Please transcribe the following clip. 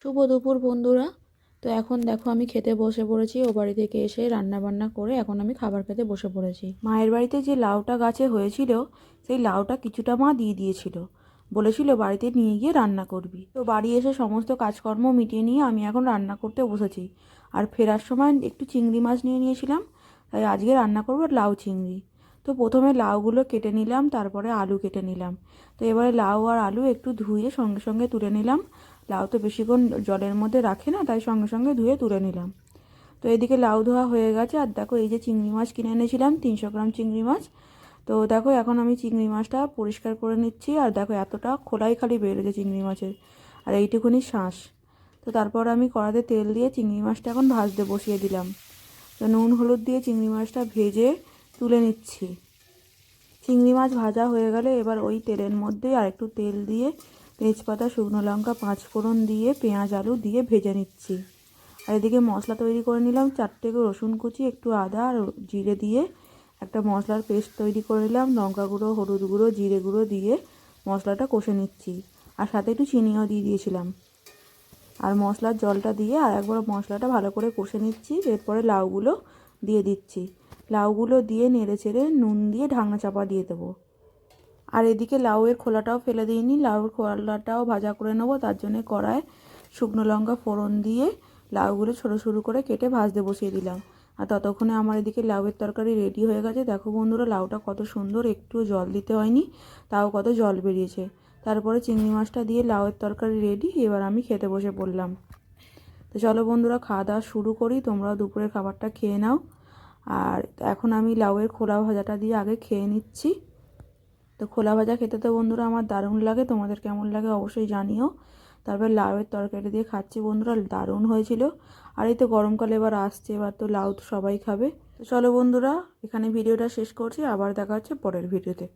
শুভ দুপুর বন্ধুরা। তো এখন দেখো আমি খেতে বসে পড়েছি। ও বাড়ি থেকে এসে রান্না বান্না করে এখন আমি খাবার খেতে বসে পড়েছি। মায়ের বাড়িতে যে লাউটা গাছে হয়েছিল সেই লাউটা কিছুটা মা দিয়ে দিয়েছিল, বলেছিল বাড়িতে নিয়ে গিয়ে রান্না করবি। তো বাড়ি এসে সমস্ত কাজকর্ম মিটিয়ে নিয়ে আমি এখন রান্না করতে বসেছি। আর ফেরার সময় একটু চিংড়ি মাছ নিয়ে নিয়েছিলাম, তাই আজকে রান্না করবো লাউ চিংড়ি। তো প্রথমে লাউগুলো কেটে নিলাম, তারপরে আলু কেটে নিলাম। তো এবারে লাউ আর আলু একটু ধুয়ে সঙ্গে সঙ্গে তুলে নিলাম। লাউ তো বেশিক্ষণ জলের মধ্যে রাখে না, তাই সঙ্গে সঙ্গে ধুয়ে তুলে নিলাম। তো এদিকে লাউ ধোয়া হয়ে গেছে। আর দেখো এই যে চিংড়ি মাছ কিনে এনেছিলাম, 300 গ্রাম চিংড়ি মাছ। তো দেখো এখন আমি চিংড়ি মাছটা পরিষ্কার করে নিচ্ছি। আর দেখো এতটা খোলাই খালি বেরোছে চিংড়ি মাছের, আর এইটুকুনি শাঁস। তো তারপর আমি কড়াতে তেল দিয়ে চিংড়ি মাছটা এখন ভাজতে বসিয়ে দিলাম। তো নুন হলুদ দিয়ে চিংড়ি মাছটা ভেজে তুলে নিচ্ছি। চিংড়ি মাছ ভাজা হয়ে গেলে এবার ওই তেলের মধ্যে আর একটু তেল দিয়ে তেজপাতা, শুকনো লঙ্কা, 5 ফোড়ন দিয়ে পেঁয়াজ আলু দিয়ে ভেজে নিচ্ছি। আর এদিকে মশলা তৈরি করে নিলাম। 4টে রসুন কুচি, একটু আদা আর জিরে দিয়ে একটা মশলার পেস্ট তৈরি করে নিলাম। লঙ্কা গুঁড়ো, হলুদ গুঁড়ো, জিরে গুঁড়ো দিয়ে মশলাটা কষে নিচ্ছি। আর সাথে একটু চিনিও দিয়ে দিয়েছিলাম। আর মশলার জলটা দিয়ে আর একবার মশলাটা ভালো করে কষে নিচ্ছি। এরপরে লাউগুলো দিয়ে দিচ্ছি। লাউগুলো দিয়ে নেড়ে চেড়ে নুন দিয়ে ঢাকনা চাপা দিয়ে দেবো। আর এদিকে লাউয়ের খোলাটাও ফেলে দিইনি, লাউয়ের খোলাটাও ভাজা করে নেবো। তার জন্য কড়ায় শুকনো লঙ্কা ফোড়ন দিয়ে লাউগুলো ছোটো ছোটো করে কেটে ভাজতে বসিয়ে দিলাম। আর ততক্ষণে আমার এদিকে লাউয়ের তরকারি রেডি হয়ে গেছে। দেখো বন্ধুরা, লাউটা কত সুন্দর, একটুও জল দিতে হয়নি, তাও কত জল বেরিয়েছে। তারপরে চিংড়ি মাছটা দিয়ে লাউয়ের তরকারি রেডি। এবার আমি খেতে বসে পড়লাম। তো চলো বন্ধুরা, খাওয়া দাওয়া শুরু করি। তোমরাও দুপুরের খাবারটা খেয়ে নাও। আর এখন আমি লাউয়ের খোলা ভাজাটা দিয়ে আগে খেয়ে নিচ্ছি। তো খোলা ভাজা খেতে তো বন্ধুরা আমার দারুণ লাগে, তোমাদের কেমন লাগে অবশ্যই জানিও। তারপর লাউয়ের তরকারি দিয়ে খাচ্ছি বন্ধুরা, দারুণ হয়েছিল। আর এই তো গরমকালে এবার আসছে, এবার তো লাউ তো সবাই খাবে। তো চলো বন্ধুরা, এখানে ভিডিওটা শেষ করছি। আবার দেখা হচ্ছে পরের ভিডিওতে।